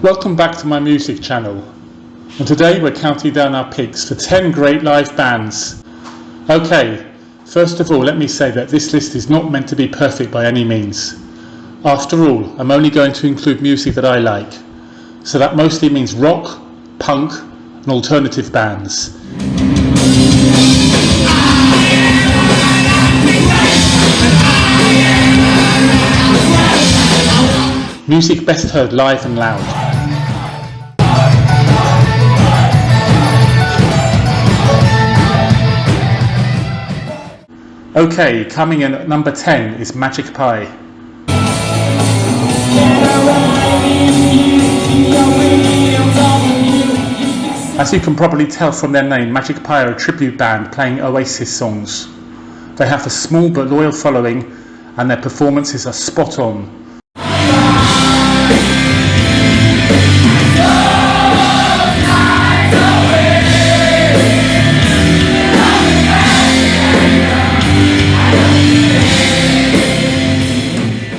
Welcome back to my music channel, and today we're counting down our picks for 10 great live bands. Okay, first of all let me say that this list is not meant to be perfect by any means. After all, I'm only going to include music that I like, so that mostly means rock, punk and alternative bands. Music best heard live and loud. Okay, coming in at number 10 is Magic Pie. As you can probably tell from their name, Magic Pie are a tribute band playing Oasis songs. They have a small but loyal following and their performances are spot on.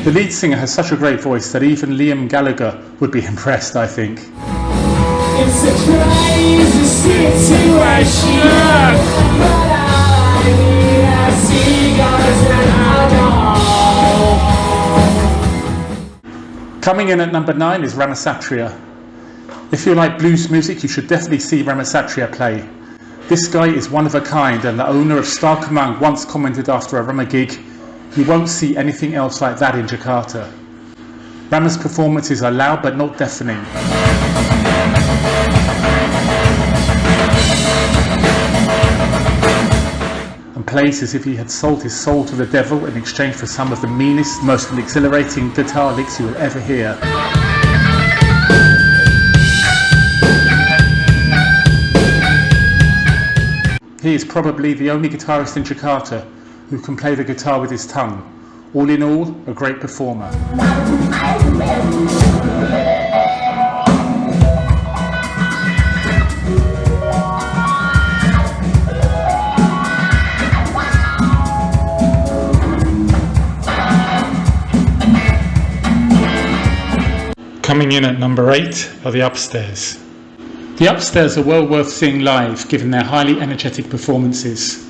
The lead singer has such a great voice that even Liam Gallagher would be impressed, I think. It's a crazy situation, but I see God. Coming in at number 9 is Ramas Satria. If you like blues music, you should definitely see Ramas Satria play. This guy is one of a kind, and the owner of Star Command once commented after a Rama gig, "You won't see anything else like that in Jakarta." Rama's performances are loud but not deafening. And plays as if he had sold his soul to the devil in exchange for some of the meanest, most exhilarating guitar licks you will ever hear. He is probably the only guitarist in Jakarta who can play the guitar with his tongue. All in all, a great performer. Coming in at number 8 are the Upstairs. The Upstairs are well worth seeing live given their highly energetic performances.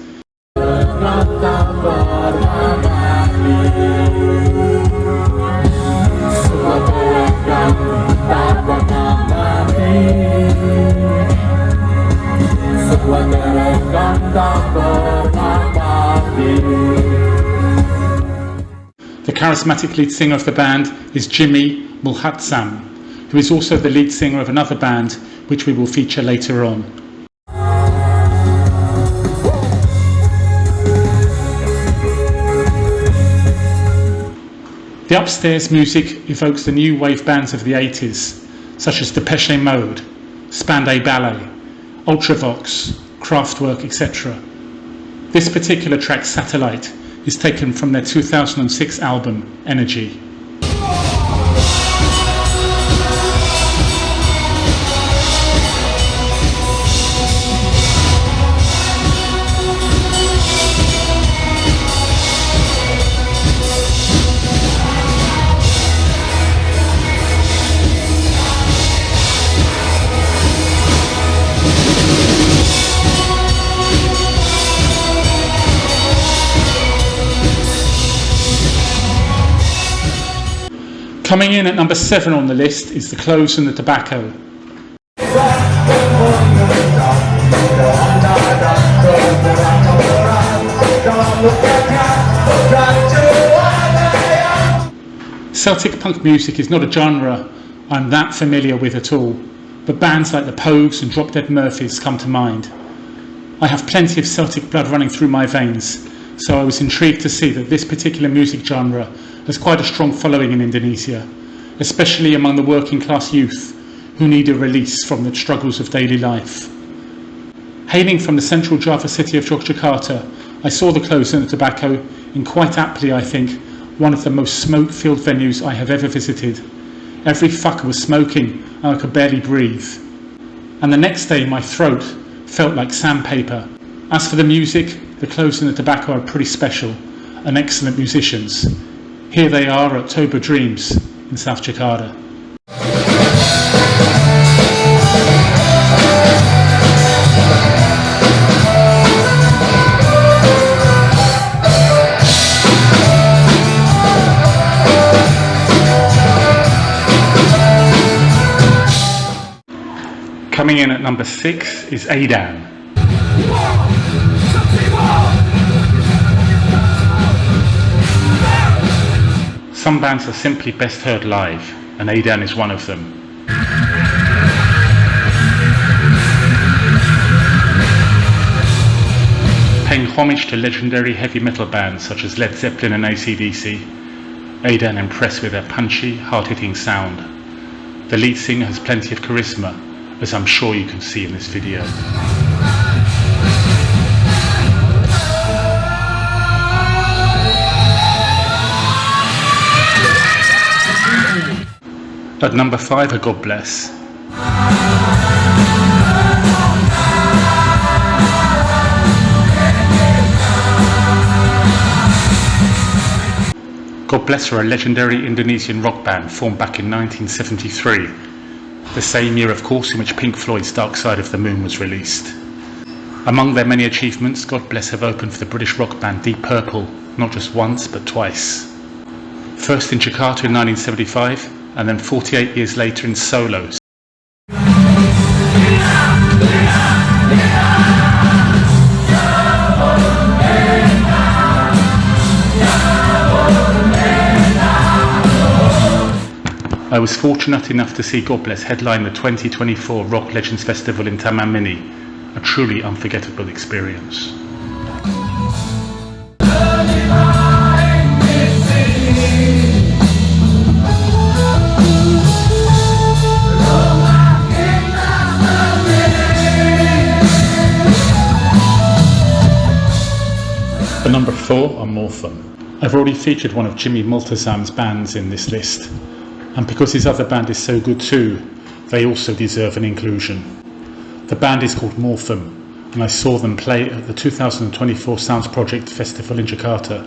The charismatic lead singer of the band is Jimmy Mulhatsam, who is also the lead singer of another band which we will feature later on. The Upstairs music evokes the new wave bands of the 80s, such as Depeche Mode, Spandau Ballet, Ultravox, Kraftwerk, etc. This particular track, Satellite, is taken from their 2006 album, Energy. Coming in at number 7 on the list is The Clothes and the Tobacco. Celtic punk music is not a genre I'm that familiar with at all, but bands like the Pogues and Drop Dead Murphys come to mind. I have plenty of Celtic blood running through my veins, so I was intrigued to see that this particular music genre has quite a strong following in Indonesia, especially among the working class youth who need a release from the struggles of daily life. Hailing from the central Java city of Jakarta, I saw The Clothes and the Tobacco in quite aptly, I think, one of the most smoke-filled venues I have ever visited. Every fucker was smoking and I could barely breathe. And the next day my throat felt like sandpaper. As for the music, The Clothes and the Tobacco are pretty special and excellent musicians. Here they are at Toba Dreams in South Jakarta. Coming in at number 6 is Adan. Some bands are simply best heard live, and Adan is one of them. Paying homage to legendary heavy metal bands such as Led Zeppelin and AC/DC, Adan impressed with their punchy, hard-hitting sound. The lead singer has plenty of charisma, as I'm sure you can see in this video. At number 5 are God Bless. God Bless are a legendary Indonesian rock band formed back in 1973, the same year of course in which Pink Floyd's Dark Side of the Moon was released. Among their many achievements, God Bless have opened for the British rock band Deep Purple not just once but twice. First in Jakarta in 1975 and then 48 years later in solos. I was fortunate enough to see God Bless headline the 2024 Rock Legends Festival in Taman Mini, a truly unforgettable experience. For number 4 are Morphin. I've already featured one of Jimmy Multazam's bands in this list, and because his other band is so good too, they also deserve an inclusion. The band is called Morphin, and I saw them play at the 2024 Sounds Project Festival in Jakarta.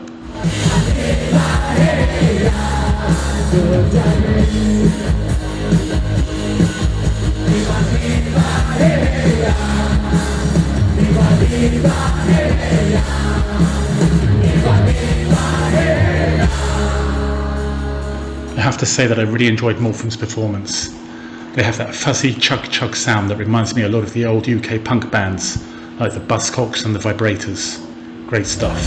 I have to say that I really enjoyed Morphin's performance. They have that fuzzy chug-chug sound that reminds me a lot of the old UK punk bands, like the Buzzcocks and the Vibrators. Great stuff.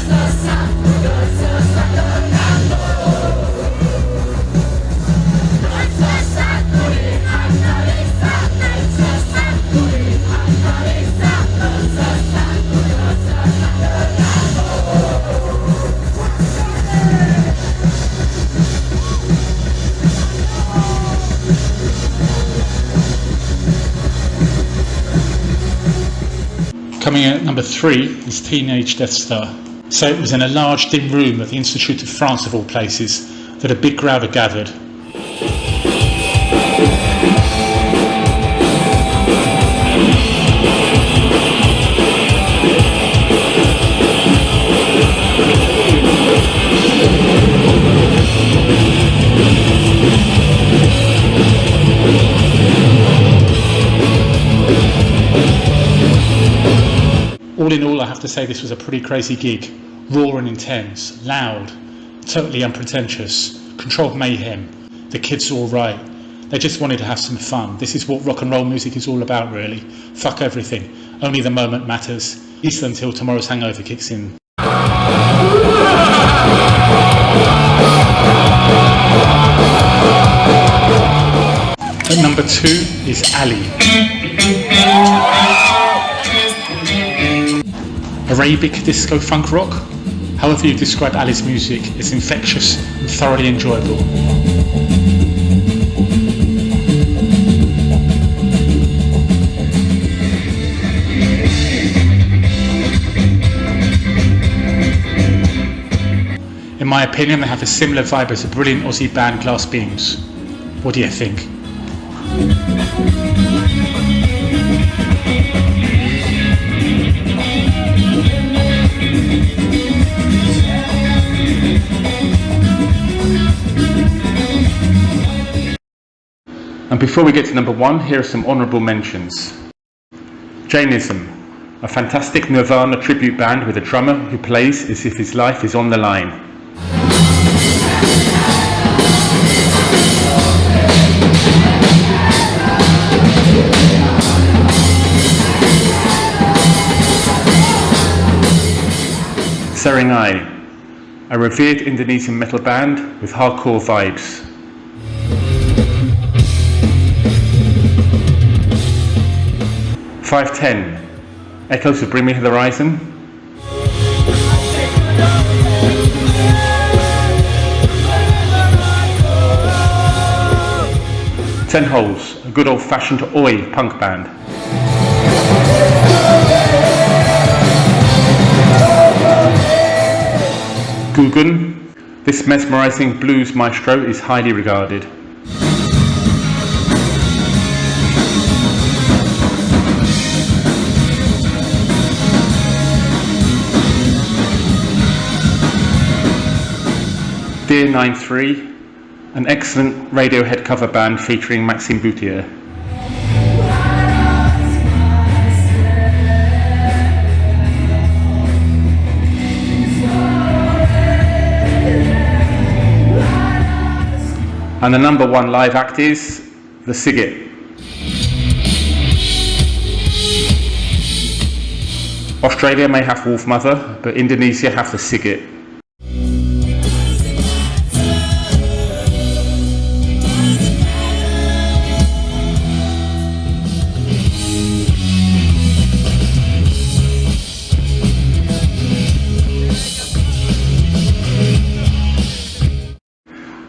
Coming in at number 3 is Teenage Death Star. So it was in a large dim room at the Institute of France of all places that a big crowd had gathered. All in all, I have to say this was a pretty crazy gig. Raw and intense, loud, totally unpretentious, controlled mayhem. The kids are all right. They just wanted to have some fun. This is what rock and roll music is all about, really. Fuck everything. Only the moment matters. At least until tomorrow's hangover kicks in. At number 2 is Ali. Arabic disco funk rock? However you describe Ali's music, it's infectious and thoroughly enjoyable. In my opinion, they have a similar vibe as the brilliant Aussie band Glass Beams. What do you think? And before we get to number 1, here are some honourable mentions. Jainism, a fantastic Nirvana tribute band with a drummer who plays as if his life is on the line. Eye, a revered Indonesian metal band with hardcore vibes. "510", echoes of Bring Me the Horizon. "10 Holes", a good old-fashioned oi punk band. Gugun, this mesmerising blues maestro is highly regarded. Dear 93, an excellent Radiohead cover band featuring Maxime Boutier. And the number one live act is The Sigget. Australia may have Wolfmother, but Indonesia have The Sigget.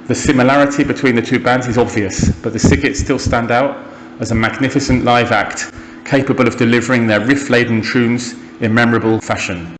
The similarity between the two bands is obvious, but the Sigget still stand out as a magnificent live act, capable of delivering their riff-laden tunes in memorable fashion.